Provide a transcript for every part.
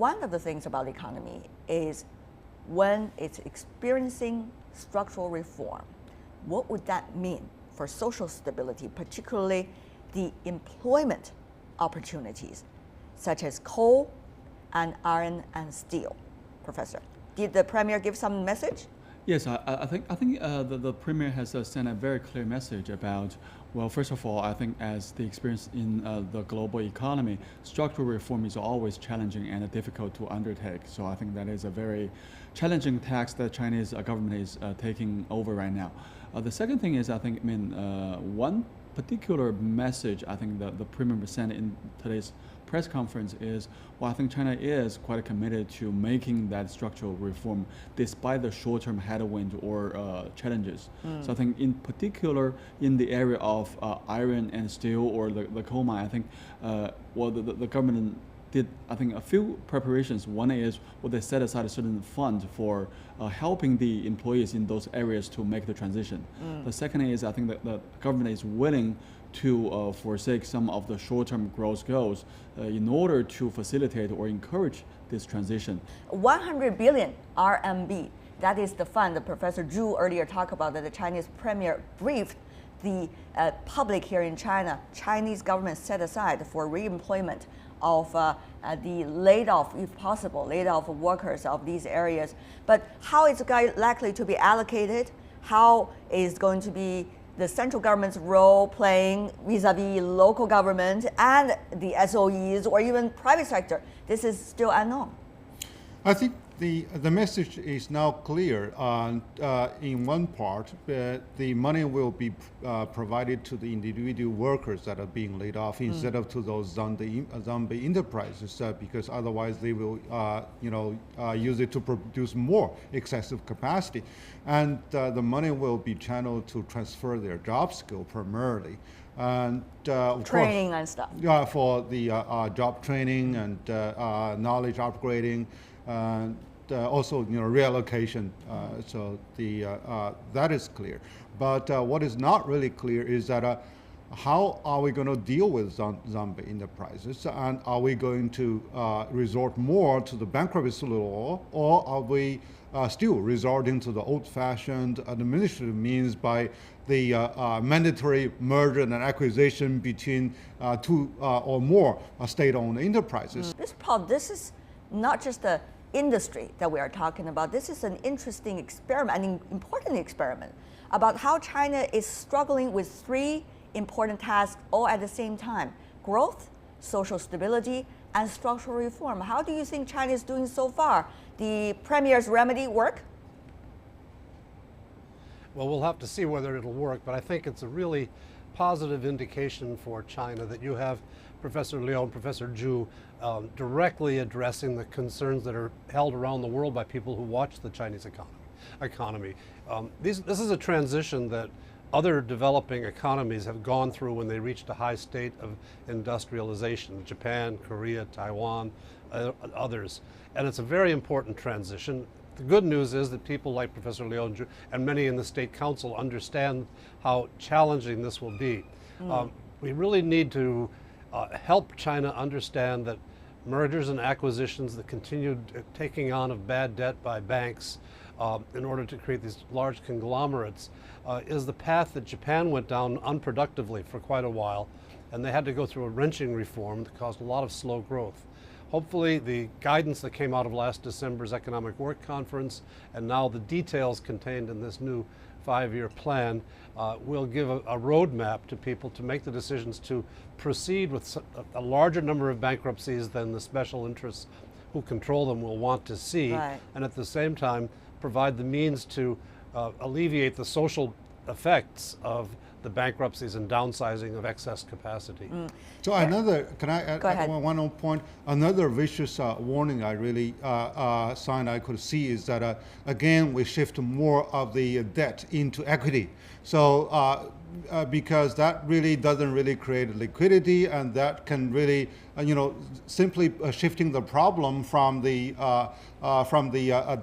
one of the things about the economy is when it's experiencing structural reform, what would that mean for social stability, particularly the employment opportunities, such as coal and iron and steel? Professor, did the Premier give some message? Yes, I think the Premier has sent a very clear message about, well, first of all, I think as the experience in the global economy, structural reform is always challenging and difficult to undertake. So I think that is a very challenging task that Chinese government is taking over right now. The second thing is, I think, one particular message I think that the Premier sent in today's press conference is, well, I think China is quite committed to making that structural reform despite the short-term headwind or challenges. So I think in particular in the area of iron and steel or the coal mine, I think the government did, I think, a few preparations. One is, well, they set aside a certain fund for helping the employees in those areas to make the transition. The second is, I think that the government is willing to forsake some of the short-term growth goals in order to facilitate or encourage this transition. 100 billion RMB, that is the fund that Professor Zhu earlier talked about, that the Chinese Premier briefed the public here in China. Chinese government set aside for re-employment of the laid off, if possible, laid off workers of these areas. But how is it likely to be allocated? How is going to be the central government's role playing vis-a-vis local government and the SOEs or even private sector? This is still unknown. I think the message is now clear. In one part, the money will be provided to the individual workers that are being laid off instead of to those zombie enterprises, because otherwise they will use it to produce more excessive capacity, and the money will be channeled to transfer their job skill primarily. And training and stuff. Yeah, for the job training and knowledge upgrading. Also, reallocation. So that is clear. But what is not really clear is that how are we going to deal with zombie enterprises, and are we going to resort more to the bankruptcy law, or are we still resorting to the old-fashioned administrative means by the mandatory merger and acquisition between two or more state-owned enterprises? This is not just a industry that we are talking about. This is an interesting experiment, an important experiment about how China is struggling with three important tasks all at the same time: growth, social stability, and structural reform. How do you think China is doing so far? The Premier's remedy work? Well, we'll have to see whether it'll work, but I think it's a really positive indication for China that you have Professor Liu and Professor Zhu directly addressing the concerns that are held around the world by people who watch the Chinese economy. This is a transition that other developing economies have gone through when they reached a high state of industrialization: Japan, Korea, Taiwan, others. And it's a very important transition. The good news is that people like Professor Liu and many in the State Council understand how challenging this will be. We really need to help China understand that mergers and acquisitions, the continued taking on of bad debt by banks in order to create these large conglomerates is the path that Japan went down unproductively for quite a while, and they had to go through a wrenching reform that caused a lot of slow growth. Hopefully the guidance that came out of last December's Economic Work Conference and now the details contained in this new 5-year plan will give a roadmap to people to make the decisions to proceed with a larger number of bankruptcies than the special interests who control them will want to see, and at the same time provide the means to alleviate the social effects of the bankruptcies and downsizing of excess capacity. So can I add one more point? Another vicious warning I really sign I could see is that again we shift more of the debt into equity. So because that really doesn't really create liquidity, and that can really simply shifting the problem from the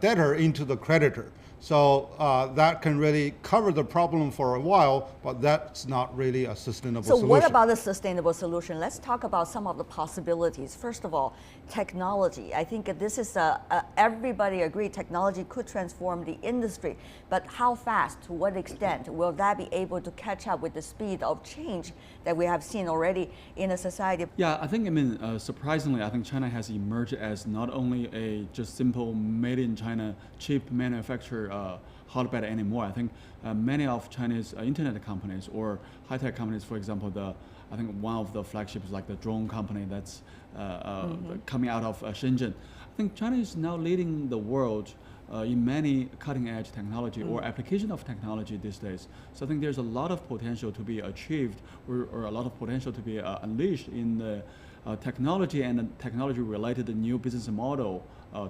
debtor into the creditor. So that can really cover the problem for a while, but that's not really a sustainable So solution. what about the sustainable solution? Let's talk about some of the possibilities. First of all, technology. I think this is everybody agree technology could transform the industry, but how fast, to what extent will that be able to catch up with the speed of change that we have seen already in a society? Yeah, I think, surprisingly, I think China has emerged as not only a just simple made in China cheap manufacturer hotbed anymore. I think many of Chinese internet companies or high-tech companies, for example, I think one of the flagships like the drone company that's coming out of Shenzhen. I think China is now leading the world in many cutting-edge technology or application of technology these days. So I think there's a lot of potential to be achieved or a lot of potential to be unleashed in the technology and the technology-related new business model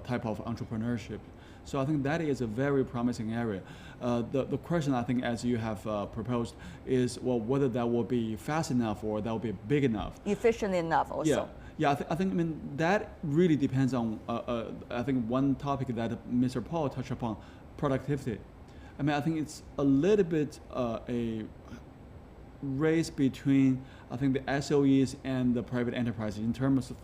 type of entrepreneurship. So I think that is a very promising area. The question, I think, as you have proposed, is well whether that will be fast enough or that will be big enough, Efficient enough also. Yeah. I think that really depends on I think one topic that Mr. Paul touched upon, productivity. I think it's a little bit a race between I think the SOEs and the private enterprises in terms of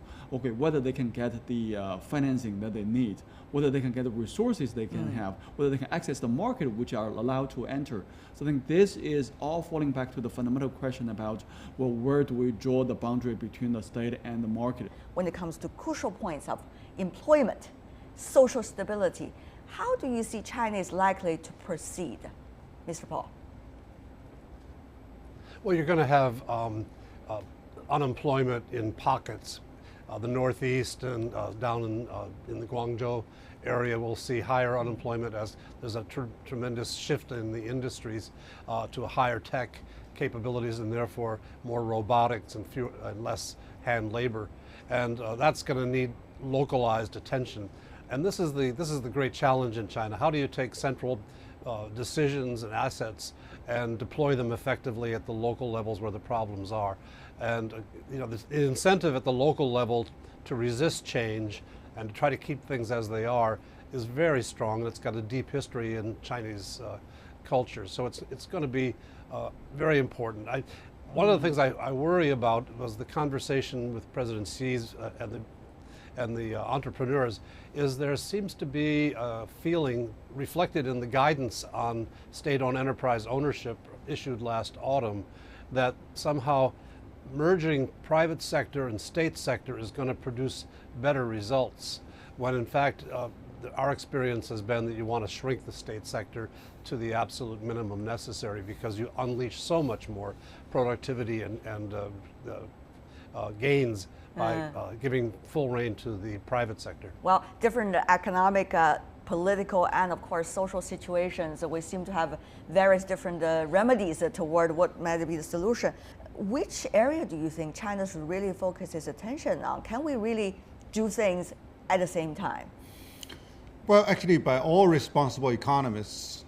whether they can get the financing that they need, whether they can get the resources they can have, whether they can access the market which are allowed to enter. So I think this is all falling back to the fundamental question about, well, where do we draw the boundary between the state and the market? When it comes to crucial points of employment, social stability, how do you see China is likely to proceed, Mr. Paul? Well, you're going to have unemployment in pockets. The Northeast and down in the Guangzhou area will see higher unemployment as there's a tremendous shift in the industries to higher tech capabilities and therefore more robotics and less hand labor. And that's going to need localized attention. And this is the great challenge in China. How do you take central decisions and assets and deploy them effectively at the local levels where the problems are? And the incentive at the local level to resist change and to try to keep things as they are is very strong, and it's got a deep history in Chinese culture. So it's going to be very important. One of the things I worry about was the conversation with President Xi's and the entrepreneurs is there seems to be a feeling reflected in the guidance on state-owned enterprise ownership issued last autumn that somehow merging private sector and state sector is going to produce better results, when in fact our experience has been that you want to shrink the state sector to the absolute minimum necessary because you unleash so much more productivity and gains by giving full rein to the private sector. Well, different economic, political, and of course social situations, we seem to have various different remedies toward what might be the solution. Which area do you think China should really focus its attention on? Can we really do things at the same time? Well, actually, by all responsible economists,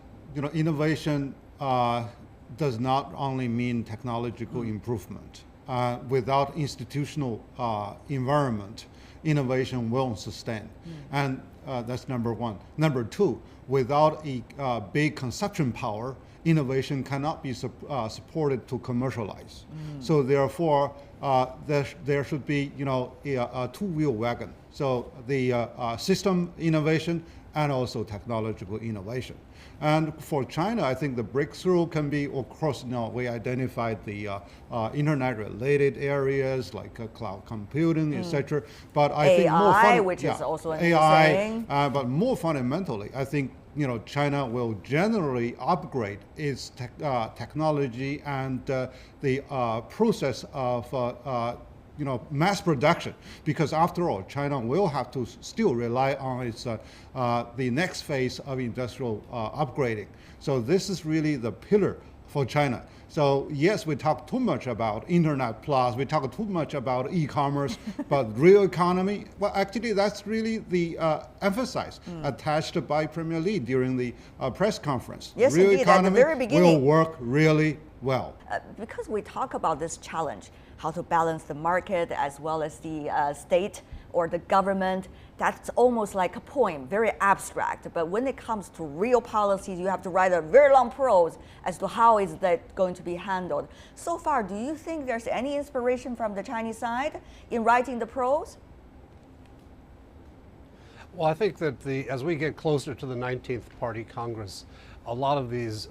innovation does not only mean technological improvement. Without institutional environment, innovation won't sustain. And that's number one. Number two, without a big consumption power, innovation cannot be supported to commercialize. So therefore, there should be a two-wheel wagon. So the system innovation and also technological innovation. And for China, I think the breakthrough can be, of course, we identified the internet-related areas like cloud computing, etc. But I think AI, which is also a new thing. But more fundamentally, I think China will generally upgrade its technology and the process of mass production, because after all, China will have to still rely on its the next phase of industrial upgrading. So this is really the pillar for China. So yes, we talk too much about Internet Plus, we talk too much about e-commerce, but real economy, well, actually that's really the emphasis attached by Premier Li during the press conference. Yes, real indeed, economy at the very beginning will work really well. Because we talk about this challenge, how to balance the market as well as the state or the government that's almost like a poem, very abstract. But when it comes to real policies, you have to write a very long prose as to how is that going to be handled. So far, do you think there's any inspiration from the Chinese side in writing the prose? Well, I think that as we get closer to the 19th Party Congress, a lot of these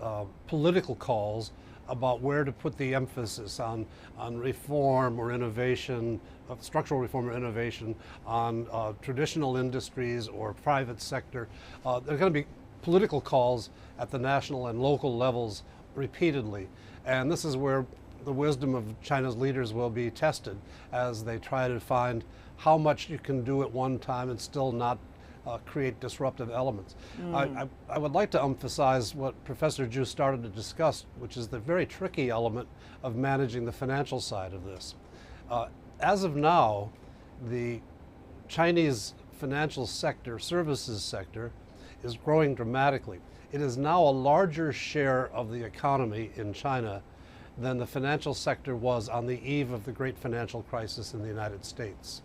political calls about where to put the emphasis on reform or innovation, structural reform or innovation, on traditional industries or private sector. There are going to be political calls at the national and local levels repeatedly. And this is where the wisdom of China's leaders will be tested as they try to find how much you can do at one time and still not create disruptive elements. I would like to emphasize what Professor Zhu started to discuss, which is the very tricky element of managing the financial side of this. As of now, the Chinese financial sector, services sector, is growing dramatically. It is now a larger share of the economy in China than the financial sector was on the eve of the great financial crisis in the United States.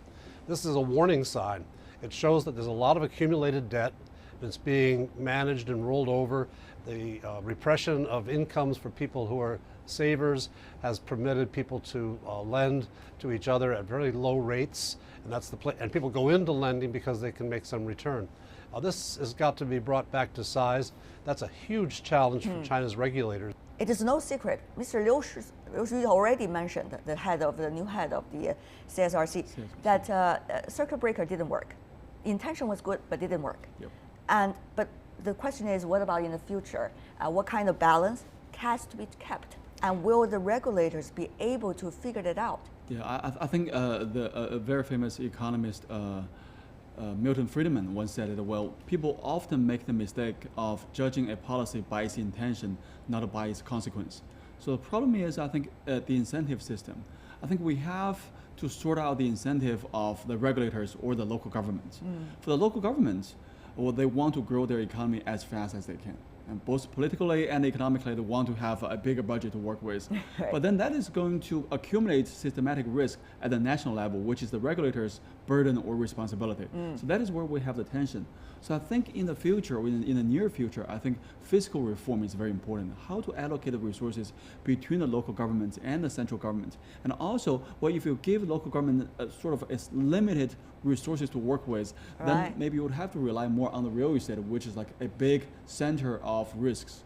This is a warning sign. It shows that there's a lot of accumulated debt that's being managed and rolled over. The repression of incomes for people who are savers has permitted people to lend to each other at very low rates, and that's and people go into lending because they can make some return. This has got to be brought back to size. That's a huge challenge for China's regulators. It is no secret. Mr. Liu Shu already mentioned, the new head of the CSRC, that circuit breaker didn't work. Intention was good, but didn't work. Yep. But the question is, what about in the future? What kind of balance has to be kept? And will the regulators be able to figure it out? Yeah, I think a very famous economist, Milton Friedman, once said that, well, people often make the mistake of judging a policy by its intention, not by its consequence. So the problem is, I think, the incentive system. I think we have to sort out the incentive of the regulators or the local governments. For the local governments, well, they want to grow their economy as fast as they can. And both politically and economically, they want to have a bigger budget to work with. Right. But then that is going to accumulate systematic risk at the national level, which is the regulators' burden or responsibility. So that is where we have the tension. So I think in the future, in the near future, I think fiscal reform is very important. How to allocate the resources between the local governments and the central government. And also, well, if you give local government sort of limited resources to work with, then maybe you would have to rely more on the real estate, which is like a big center of risks.